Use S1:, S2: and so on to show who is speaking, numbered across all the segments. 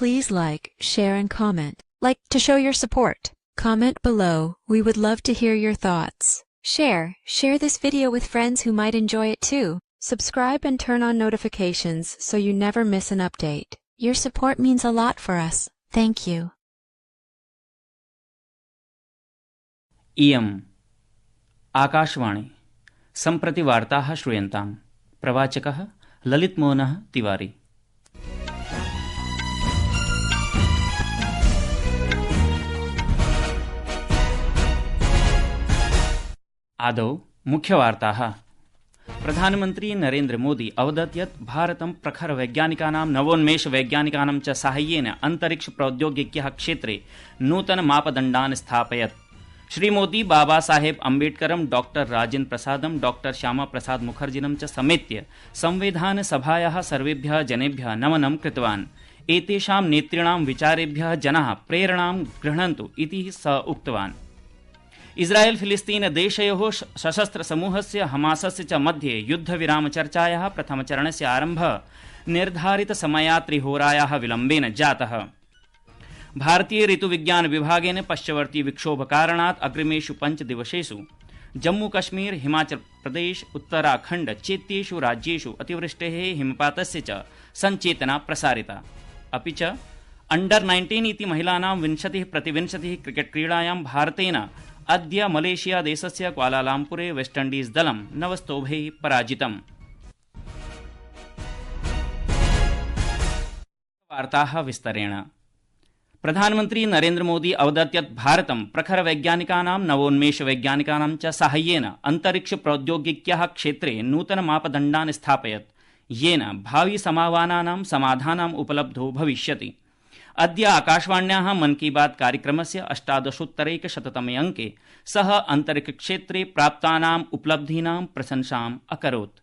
S1: Please like, share, and comment. Like to show your support. Comment below. We would love to hear your thoughts. Share this video with friends who might enjoy it too. Subscribe and turn on notifications so you never miss an update. Your support means a lot for us. Thank you.
S2: इयम् आकाशवाणी सम्प्रति वार्ताः श्रूयन्ताम्। प्रवाचकः ललितमोहनः तिवारी। आदौ मुख्यवार्ताः। प्रधानमन्त्री नरेन्द्र मोदी अवदत् यत् भारतं प्रखर वैज्ञानिकानां नवोन्मेष वैज्ञानिकानां च साहाय्येन अंतरिक्ष प्रौद्योगिक्याः क्षेत्रे नूतन मापदण्डान् स्थापयत्। श्री मोदी बाबा साहेब अम्बेडकरं डॉक्टर राजेन्द्र प्रसादं डॉक्टर श्यामा प्रसाद मुखर्जिनं च समेत्य संविधान सभायाः सर्वेभ्यः जनेभ्यः नमनं कृतवान्। एतेषां नेतॄणां विचारेभ्यः जनाः प्रेरणां गृह्णन्तु इति स उक्तवान्। इस्राएल फिलिस्तीन देशयोः सशस्त्र समूहस्य हमासस्य च मध्ये युद्धविराम चर्चायाः प्रथमचरणस्य आरम्भः निर्धारित समयात्रिहोरायाः विलम्बेन जातः। भारतीय ऋतुविज्ञान विभागेन पश्चवर्ती विक्षोभकारणात् अग्रिमेषु 5 दिवसेषु जम्मू कश्मीर हिमाचल प्रदेश उत्तराखण्ड चेत्येषु राज्येषु अतिवृष्टेः हिमपातस्य च संचेतना प्रसारिता। अपि च अंडर 19 इति महिलानां 20-20 क्रिकेट क्रीडायां भारतेन अद्य मलेशिया देशस्य क्वालालम्पुरे वेस्टइण्डीज दलं 9 स्तोभैः पराजितम्। वार्ताः विस्तरेण। प्रधानमन्त्री नरेन्द्र मोदी अवदत् यत् भारतं प्रखर वैज्ञानिकानां नवोन्मेष वैज्ञानिकानां च साहाय्येन अंतरिक्ष प्रौद्योगिक्याः क्षेत्रे नूतन मापदण्डान् स्थापयत्, येन भावि समाह्वानानां समाधानम् उपलब्धो भविष्यति। अद्य आकाशवाण्याः मन की बात कार्यक्रमस्य 18-तमे अंके सः अंतरिक्ष क्षेत्रे प्राप्तानाम् उपलब्धीनां प्रशंसाम् अकरोत्।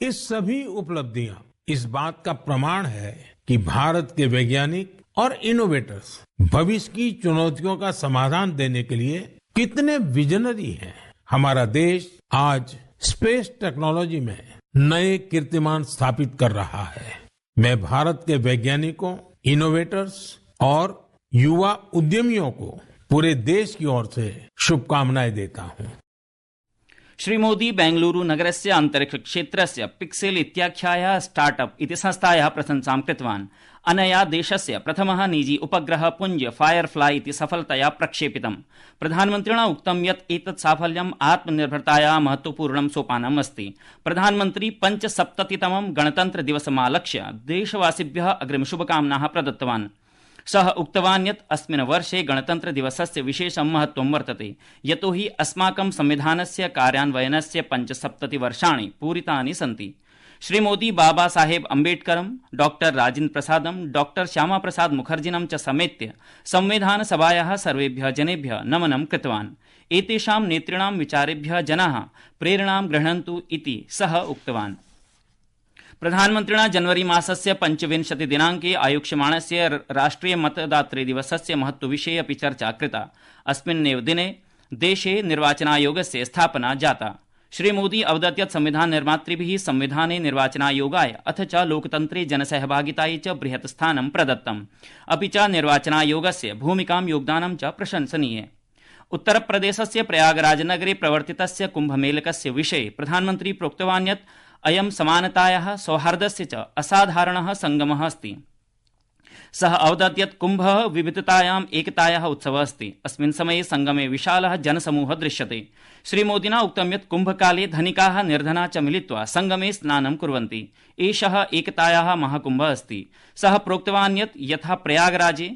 S3: ये सभी उपलब्धियां इस बात का प्रमाण है कि भारत के वैज्ञानिक और इनोवेटर्स भविष्य की चुनौतियों का समाधान देने के लिए कितने विजनरी हैं। हमारा देश आज स्पेस टेक्नोलॉजी में नए कीर्तिमान स्थापित कर रहा है। मैं भारत के वैज्ञानिकों, इनोवेटर्स और युवा उद्यमियों को पूरे देश की ओर से शुभकामनाएं देता हूं।
S2: श्री मोदी बेंगलुरु नगरस्य अंतरिक्ष क्षेत्रस्य पिक्सेल इत्याख्यायाः स्टार्टअप इति संस्थायाः प्रशंसां कृतवान्। अनया देशस्य प्रथमः निजी उपग्रह पुञ्ज फायरफ्लाई इति सफलतया प्रक्षेपितम्। प्रधानमन्त्रिणा उक्तं यत् एतत् साफल्यम् आत्मनिर्भरतायाः महत्वपूर्णं सोपानम् अस्ति। प्रधानमन्त्री 75तमं गणतन्त्र दिवसमालक्ष्य देशवासिभ्यः अग्रिमशुभकामनाः प्रदत्तवान्। सः उक्तवान् यत् अस्मिन् वर्षे गणतन्त्र दिवसस्य विशेषं महत्वं वर्तते, यतोहि अस्माकं संविधानस्य कार्यान्वयनस्य 75 वर्षाणि पूरितानि सन्ति। श्री मोदी बाबा साहेब अम्बेडकरं डॉक्टर राजेन्द्र प्रसादं डॉक्टर श्यामा प्रसाद मुखर्जिनं च समेत्य संविधान सभायाः सर्वेभ्यः जनेभ्यः नमनं कृतवान्। एतेषां नेतॄणां विचारेभ्यः जनाः प्रेरणां गृह्णन्तु इति सः उक्तवान्। प्रधानमन्त्रिणा जनवरी मासस्य 25 दिनाङ्के आयोक्ष्यमाणस्य राष्ट्रिय मतदातृ दिवसस्य महत्वविषये अपि चर्चा कृता। अस्मिन्नेव दिने देशे निर्वाचनायोगस्य स्थापना जाता। श्री मोदी अवदत् यत् संविधान निर्मातृभिः संविधाने निर्वाचनायोगाय अथ च लोकतन्त्रे जनसहभागितायै च बृहत् स्थानं प्रदत्तम्। अपि च निर्वाचनायोगस्य भूमिकां योगदानं च प्रशंसनीये। उत्तरप्रदेशस्य प्रयागराजनगरे प्रवर्तितस्य कुम्भमेलकस्य विषये प्रधानमन्त्री प्रोक्तवान् यत् अयं समानतायाः सौहार्दस्य च असाधारणः संगमः अस्ति। सः अवदत् यत् कुम्भः विविधतायाम् एकतायाः उत्सवः अस्ति। अस्मिन् समये संगमे विशालः जनसमूहः दृश्यते। श्रीमोदिना उक्तं यत् कुम्भकाले धनिकाः निर्धनाः च मिलित्वा संगमे स्नानं कुर्वन्ति। एषः एकतायाः महाकुम्भः अस्ति। सः प्रोक्तवान् यत् यथा प्रयागराजे,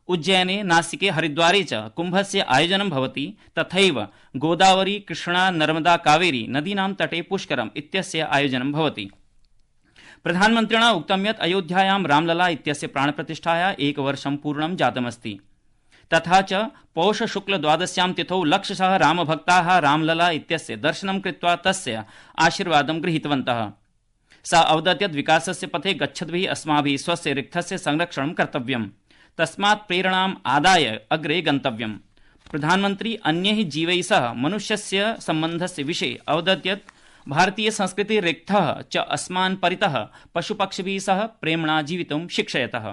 S2: उज्जैने, नासिके, हरिद्वारे च कुम्भस्य आयोजनं भवति, तथैव गोदावरी, कृष्णा, नर्मदा, कावेरी नदीनां तटे पुष्करम् इत्यस्य आयोजनं भवति। प्रधानमन्त्रिणा उक्तं यत् अयोध्यायां रामलला इत्यस्य प्राणप्रतिष्ठाया 1 वर्षं पूर्णं जातमस्ति। तथा च पौष शुक्ल द्वादश्यां तिथौ लक्षशः रामभक्ताः रामलला इत्यस्य दर्शनं कृत्वा तस्य आशीर्वादं गृहीतवन्तः। सा अवदत् यत् विकासस्य पथे गच्छद्भिः अस्माभिः स्वस्य रिक्थस्य संरक्षणं कर्तव्यम्। तस्मात् प्रेरणाम् आदाय अग्रे गन्तव्यम्। प्रधानमन्त्री अन्यैः जीवैः सह मनुष्यस्य सम्बन्धस्य विषये अवदत् यत् भारतीय संस्कृति रिक्थः च अस्मान् परितः पशुपक्षिभिः सह प्रेम्णा जीवितुं शिक्षयतः।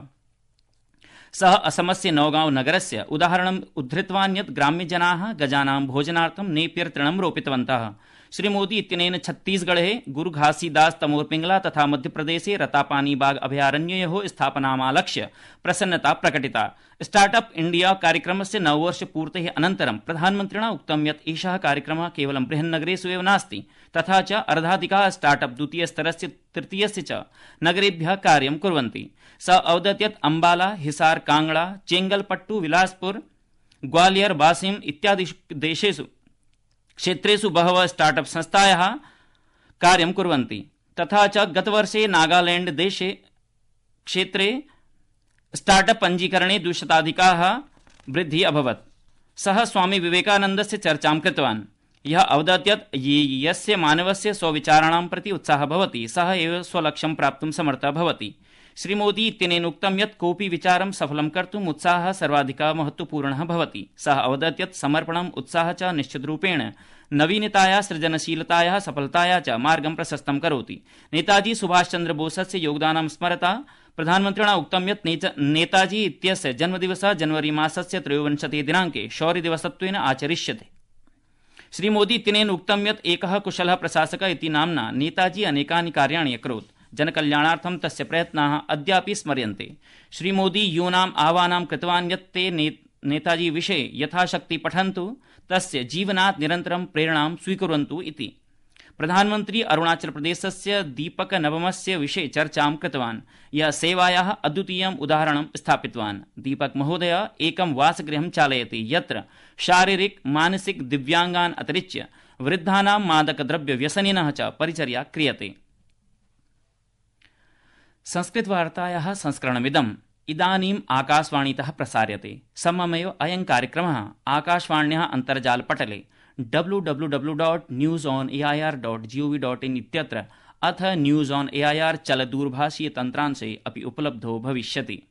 S2: सः असमस्य नौगांव नगरस्य उदाहरणम् उद्धृतवान् यत् ग्राम्यजनाः गजानां भोजनार्थं नेपियर तृणं रोपितवन्तः। श्रीमोदी इत्यनेन छत्तीसगढ़े गुरु-घासीदास तमोर पिंगला तथा मध्यप्रदेशे रतापानी बाग अभयारण्ययोः स्थापनामालक्ष्य प्रसन्नता प्रकटिता। स्टार्टअप इंडिया कार्यक्रमस्य नववर्षपूर्तेः अनन्तरं प्रधानमन्त्रिणा उक्तं यत् एषः कार्यक्रमः केवलं बृहन्नगरेषु एव नास्ति, तथा च अर्धाधिकाः स्टार्टअप द्वितीयस्तरस्य तृतीयस्य च नगरेभ्यः कार्यं कुर्वन्ति। सः अवदत् यत् अम्बाला, हिसार, कांगड़ा, चेंगलपट्टू, बिलासपुर, ग्वालियर, वासिम इत्यादिषु देशेषु क्षेत्रेषु बहवः स्टार्टअप संस्थायाः कार्यं कुर्वन्ति। तथा च गतवर्षे नागालैंड देशे क्षेत्रे स्टार्टअप पञ्जीकरणे 200-अधिकाः वृद्धिः अभवत्। सः स्वामी विवेकानन्दस्य चर्चां कृतवान्। यः अवदत् यत् यस्य मानवस्य स्वविचाराणां प्रति उत्साहः भवति सः एव स्वलक्ष्यं प्राप्तुं समर्थः भवति। श्रीमोदी इत्यनेन उक्तं यत् कोऽपि विचारं सफलं कर्तुम् उत्साहः सर्वाधिकः महत्त्वपूर्णः भवति। सः अवदत् यत् समर्पणम्, उत्साहः च निश्चितरूपेण नवीनतायाः, सृजनशीलतायाः, सफलतायाः च मार्गं प्रशस्तं करोति। नेताजी सुभाषचन्द्र बोसस्य योगदानं स्मरता प्रधानमन्त्रिणा उक्तं यत् नेताजी इत्यस्य जन्मदिवसः जनवरी मासस्य 23 दिनाङ्के शौर्यदिवसत्वेन आचरिष्यते। श्रीमोदी इत्यनेन उक्तं यत् एकः कुशलः प्रशासकः इति नाम्ना नेताजी अनेकानि कार्याणि अकरोत्। जनकल्याणार्थं तस्य प्रयत्नाः अद्यापि स्मर्यन्ते। श्रीमोदी यूनाम् आह्वानं कृतवान् यत् ते नेताजी विषये यथाशक्ति पठन्तु, तस्य जीवनात् निरन्तरं प्रेरणां स्वीकुर्वन्तु इति। प्रधानमन्त्री अरुणाचल प्रदेशस्य दीपक नवमस्य विषये चर्चां कृतवान्, यः सेवायाः अद्वितीयम् उदाहरणं स्थापितवान्। दीपक महोदय एकं वासगृहं चालयति यत्र शारीरिक मानसिक दिव्याङ्गान् अतिरिच्य वृद्धानां मादकद्रव्यव्यसनिनः च परिचर्या क्रियते। संस्कृतवार्तायाः संस्करणमिदम् इदानीम् आकाशवाणीतः प्रसार्यते। सममेव अयं कार्यक्रमः आकाशवाण्याः अन्तर्जालपटले www.newsonair.gov.in इत्यत्र अथ न्यूज़ ऑन एआईआर चलदूरभाषीय तन्त्रांशे अपि उपलब्धो भविष्यति।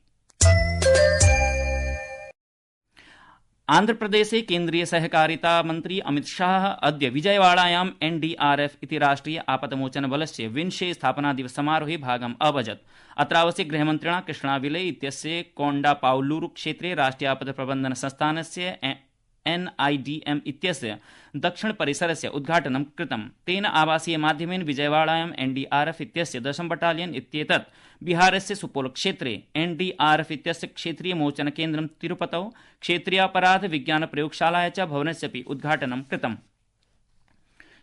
S2: आन्ध्रप्रदेशे केन्द्रीय सहकारिता मन्त्री अमित शाह अद्य विजयवाड़ायां एनडीआरएफ इति राष्ट्रिय आपदमोचन बलस्य 20 स्थापनादिवससमारोहे भागम् अभजत्। अत्रावसरे गृहमन्त्रिणा कृष्णाविले इत्यस्य कोण्डापाउल्लूरु क्षेत्रे राष्ट्रिय आपद प्रबन्धन संस्थानस्य NIDM इत्यस्य दक्षिण परिसरस्य उद्घाटनं कृतम्। तेन आवासीय माध्यमेन विजयवाड़ायां एनडीआरएफ इत्यस्य 10 बटालियन इत्येतत्, बिहारस्य सुपोल क्षेत्रे एनडीआरएफ इत्यस्य क्षेत्रीय मोचन केन्द्रं तिरुपतौ, क्षेत्रीयापराध विज्ञान प्रयोगशालाया च भवनस्यपि उद्घाटनं कृतम्।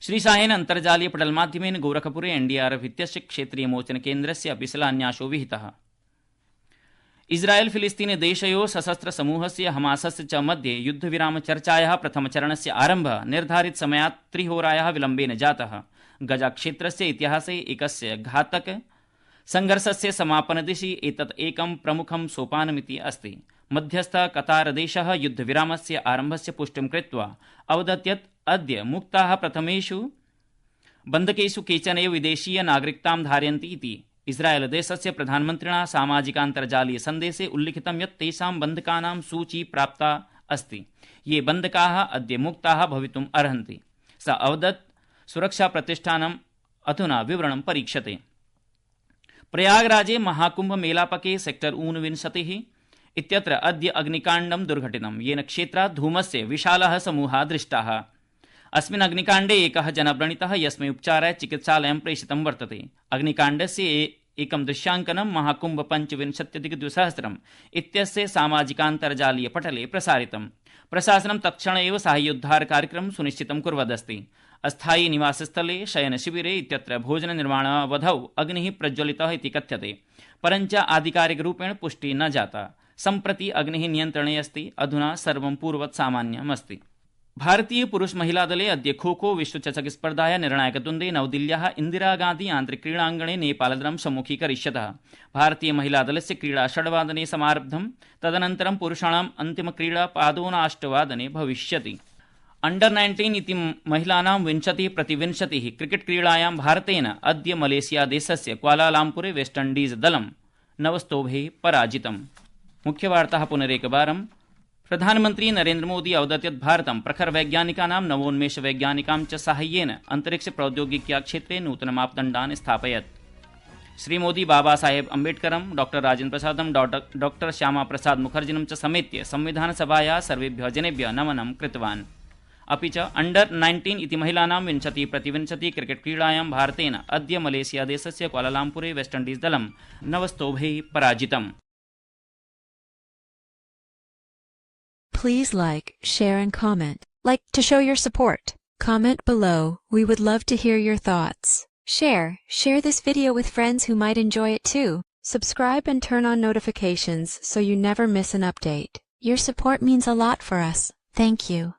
S2: श्रीशाहेन अन्तर्जालीय पटलमाध्यमेन गोरखपुरे एनडीआरएफ इत्यस्य क्षेत्रीय मोचन केन्द्रस्य अपि शिलान्यासो विहितः। इस्राएल फिलिस्तीन देशयोः सशस्त्र समूहस्य हमासस्य च मध्ये युद्धविरामचर्चायाः प्रथमचरणस्य आरम्भः निर्धारित समयात् 3 होरायाः विलम्बेन जातः। गजा क्षेत्रस्य इतिहासे एकस्य घातक संघर्षस्य समापनदिशि एतत् एकं प्रमुखं सोपानमिति अस्ति। मध्यस्थः कतारदेशः युद्धविरामस्य आरम्भस्य पुष्टिं कृत्वा अवदत् यत् अद्य मुक्ताः प्रथमेषु बन्धकेषु केचन एव विदेशीय नागरिकतां धारयन्ति इति। इस्राएल देशस्य प्रधानमन्त्रिणा सामाजिकान्तर्जालीय सन्देशे उल्लिखितं यत् तेषां बन्धकानां सूची प्राप्ता अस्ति, ये बन्धकाः अद्य मुक्ताः भवितुम् अर्हन्ति। स अवदत् सुरक्षाप्रतिष्ठानम् अधुना विवरणं परीक्षते। प्रयागराजे महाकुम्भ मेलापके सेक्टर 49 इत्यत्र अद्य अग्निकाण्डं दुर्घटितं, येन क्षेत्रात् धूमस्य विशालः समूहः दृष्टाः। अस्मिन् अग्निकाण्डे एकः जनः व्रणितः, यस्मै उपचाराय चिकित्सालयं प्रेषितं वर्तते। अग्निकाण्डस्य एकं दृश्याङ्कनं महाकुम्भ 25-2000 इत्यस्य सामाजिकान्तर्जालीयपटले प्रसारितम्। प्रशासनं तत्क्षण एव साहाय्योद्धारकार्यक्रमं सुनिश्चितं कुर्वदस्ति। अस्थायी निवासस्थले, शयनशिबिरे इत्यत्र भोजननिर्माणावधौ अग्निः प्रज्वलितः इति कथ्यते, परञ्च आधिकारिकरूपेण पुष्टिः न जाता। सम्प्रति अग्निः नियन्त्रणे अस्ति। अधुना सर्वं पूर्ववत् सामान्यम् अस्ति। भारतीय पुरुष महिला दले अद्य खो-खो विश्वचषक स्पर्धाया निर्णायकद्वन्द्वे नवदिल्ल्याः इन्दिरागान्धी आन्तरिकक्रीडाङ्गणे नेपालदलं सम्मुखीकरिष्यतः। भारतीय महिला दलस्य क्रीडा 6 वादने समारब्धम्। तदनन्तरं पुरुषाणाम् अन्तिमक्रीडा पादोन 8 वादने भविष्यति। अंडर 19 इति महिलानां 20-20 क्रिकेट क्रीडायां भारतेन अद्य मलेशिया देशस्य क्वालालम्पुरे वेस्ट इण्डीज दलं 9 स्तोभे पराजितम्। मुख्यवार्ताः पुनरेकवारम्। प्रधानमन्त्री नरेन्द्र मोदी अवदत् यत् भारतं प्रखर वैज्ञानिकानां, नवोन्मेष वैज्ञानिकां च साहाय्येन अन्तरिक्ष प्रौद्योगिक्या क्षेत्रे नूतन मापदण्डान् स्थापयत्। श्री मोदी बाबा साहेब अम्बेडकरं डॉक्टर राजेन्द्र प्रसादं डॉक्टर श्यामा प्रसाद मुखर्जिनं च समेत्य संविधानसभायाः सर्वेभ्यः जनेभ्यः नमनं कृतवान्। अपि च अंडर 19 इति महिलानां 20-20 क्रिकेट क्रीडायां भारतेन अद्य मलेशिया देशस्य क्वालालम्पुरे वेस्ट इण्डीज दलं 9 पराजितम्।
S1: Please like, share and comment. Like to show your support. Comment below. We would love to hear your thoughts. Share this video with friends who might enjoy it too. Subscribe and turn on notifications so you never miss an update. Your support means a lot for us. Thank you.